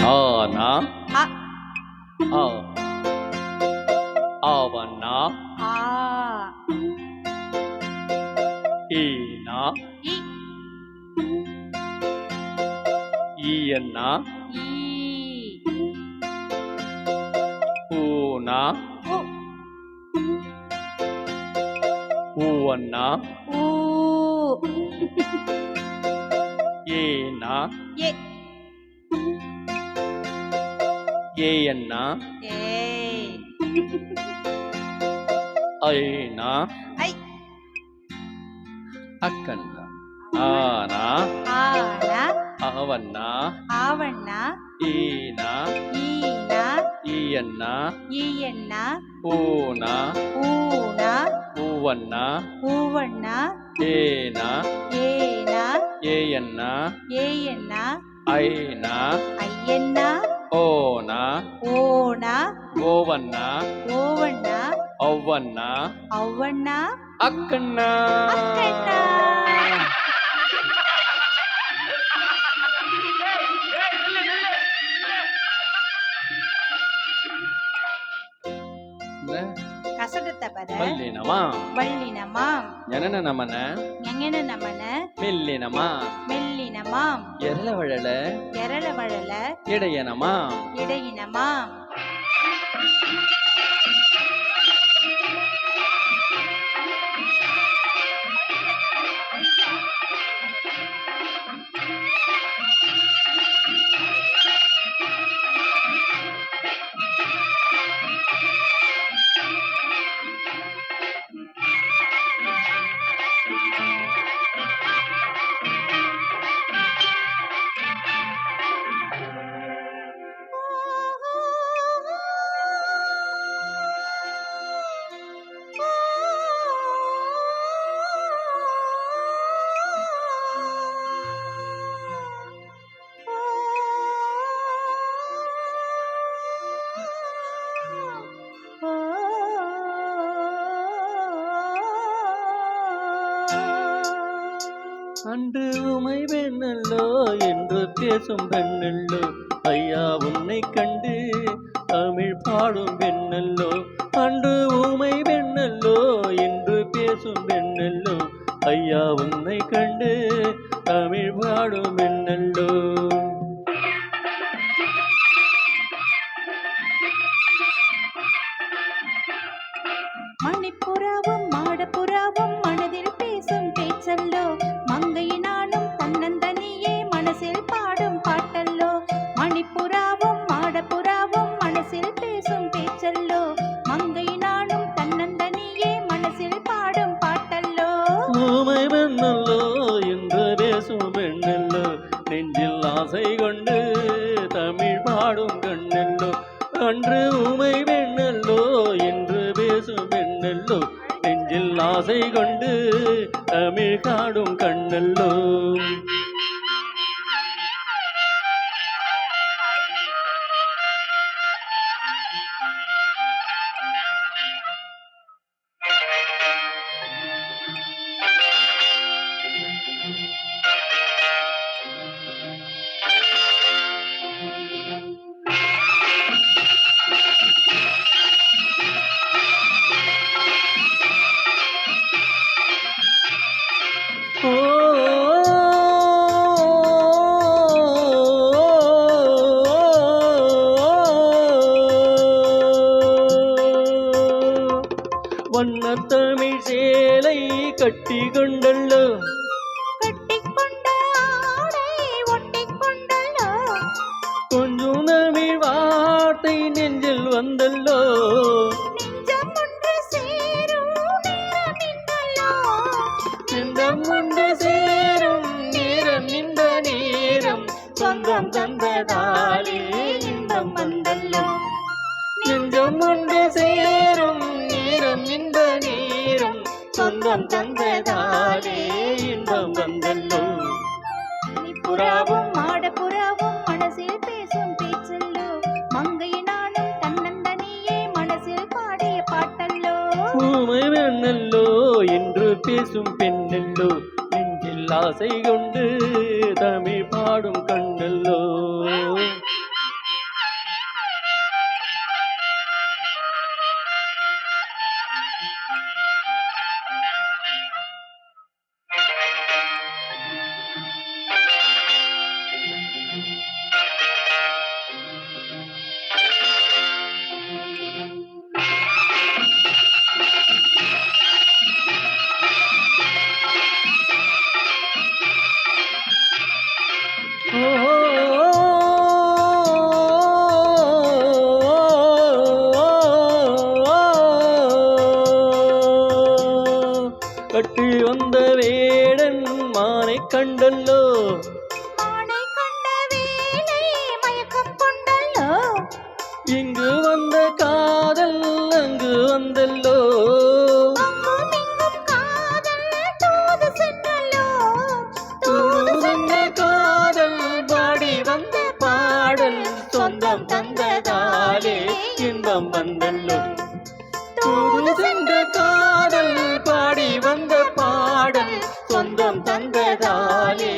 ஆனா அ ஆ ஆவண்ணா ஆ ஈனா இ ஈயண்ணா ஈ ஊனா உ ஊவண்ணா ஊ ஏனா எ ஏயண்ணா ஏ ஐனா ஐ அக்கண்ணா ஆனா ஆனா அவண்ணா ஆவண்ணா ஈனா ஈனா ஈயண்ணா ஈயண்ணா ஊனா ஊனா ஊவண்ணா ஊவண்ணா ஏனா ஏனா ஏயண்ணா ஏயண்ணா ஐனா ஐயண்ணா ஓனா ஓனா ஓவண்ணா ஓவண்ணா ஒவ்வண்ணா அவ்வண்ணா அக்கண்ணா அக்கண்ணா. ಕಸಡತ್ತ ಪದ ಬಲ್ಲಿನಮ ಬಳ್ಳಿನಮ ಜನನ ஞங்கன நமன மெல்லினಮ மெல்லினமாம் எரளவழல எரளவழல இடையனம இடையினமாம் அன்று உமை பெண்ணல்லோ என்று பேசும் பெண்ணல்லோ ஐயா உன்னை கண்டு தமிழ் பாடும் பெண்ணல்லோ அன்று உமை பெண்ணல்லோ என்று பேசும் பெண்ணல்லோ ஐயா உன்னை கண்டு தமிழ் பாடும் பெண்ணல்லோ மணிப்புறாவும் மாடப்புறாவும் மனதில் பேசும் பேச்சல்லோ மங்கையினாலும் தன்னந்தனியே மனசில் பாடும் பாட்டல்லோ மணிப்புறாவும் மாடப்புறாவும் மனசில் பேசும் பேச்சல்லோ மங்கையினாலும் தன்னந்தனியே மனசில் பாடும் பாட்டல்லோ ஊமை பெண்ணல்லோ என்று பேசும் பெண்ணல்லோ நெஞ்சில் ஆசை கொண்டு தமிழ் பாடும் கண்ணல்லோ அன்று ஊமை பெண்ணல்லோ என்று பேசும் பெண்ணல்லோ நெஞ்சில் ஆசை கொண்டு தமிழ் காடும் கண்ணல்லோ வண்ணத்தமிழ் சேலை கட்டி கொண்டல்லோ கட்டிக்கொண்ட ஆடை ஒட்டிக்கொண்டல்லோ கொஞ்சம் தமிழ் வார்த்தை நெஞ்சில் வந்தல்லோ நெஞ்சம் ஒன்று சேரும் நேரம் இன்னல்லோ நெஞ்சம் ஒன்று சேரும் நேரம் இந்த நேரம் சொந்தம் தந்ததாலே இன்பம் வந்தல்லோ நெஞ்சம் ஒன்று சேரும் நேரம் இந்த நேரம் சொந்தம் தந்ததாலே இன்பம் வந்தல்லோ புறாவும் மாடப்புறாவும் மனசில் பேசும் பேச்சல்லோ மங்கையினாலும் தன்னந்தனியே மனசில் பாடிய பாட்டல்லோ ஊமை பெண்ணல்லோ என்று பேசும் பெண்ணல்லோ நெஞ்சில் ஆசை கொண்டு தமிழ் பாடும் கண்ணல்லோ கண்டல்லோ மானை கண்ட வேளை மயக்கம் கொண்டல்லோ இங்கு வந்த காதல் அங்கு வந்தல்லோ அங்கும் இங்கும் காதல் தூது சென்றல்லோ தூது சென்ற காதல் பாடி வந்த பாடல் சொந்தம் தந்ததாலே இன்பம் வந்தல்லோ தூது சென்ற காதல் பாடி வந்த பாடல் சொந்தம் தந்ததாலே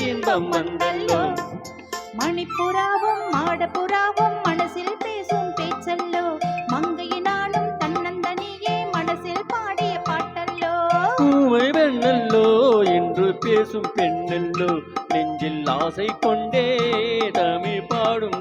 இன்பம் வந்தல்லோ மணிப்புறாவும் மாடப்புறாவும் மனசில் பேசும் பேச்சல்லோ மங்கையினாலும் தன்னந்தனியே மனசில் பாடிய பாட்டல்லோ பூவை வெண்ணல்லோ என்று பேசும் பெண்ணல்லோ நெஞ்சில் ஆசை கொண்டே தமிழ் பாடும்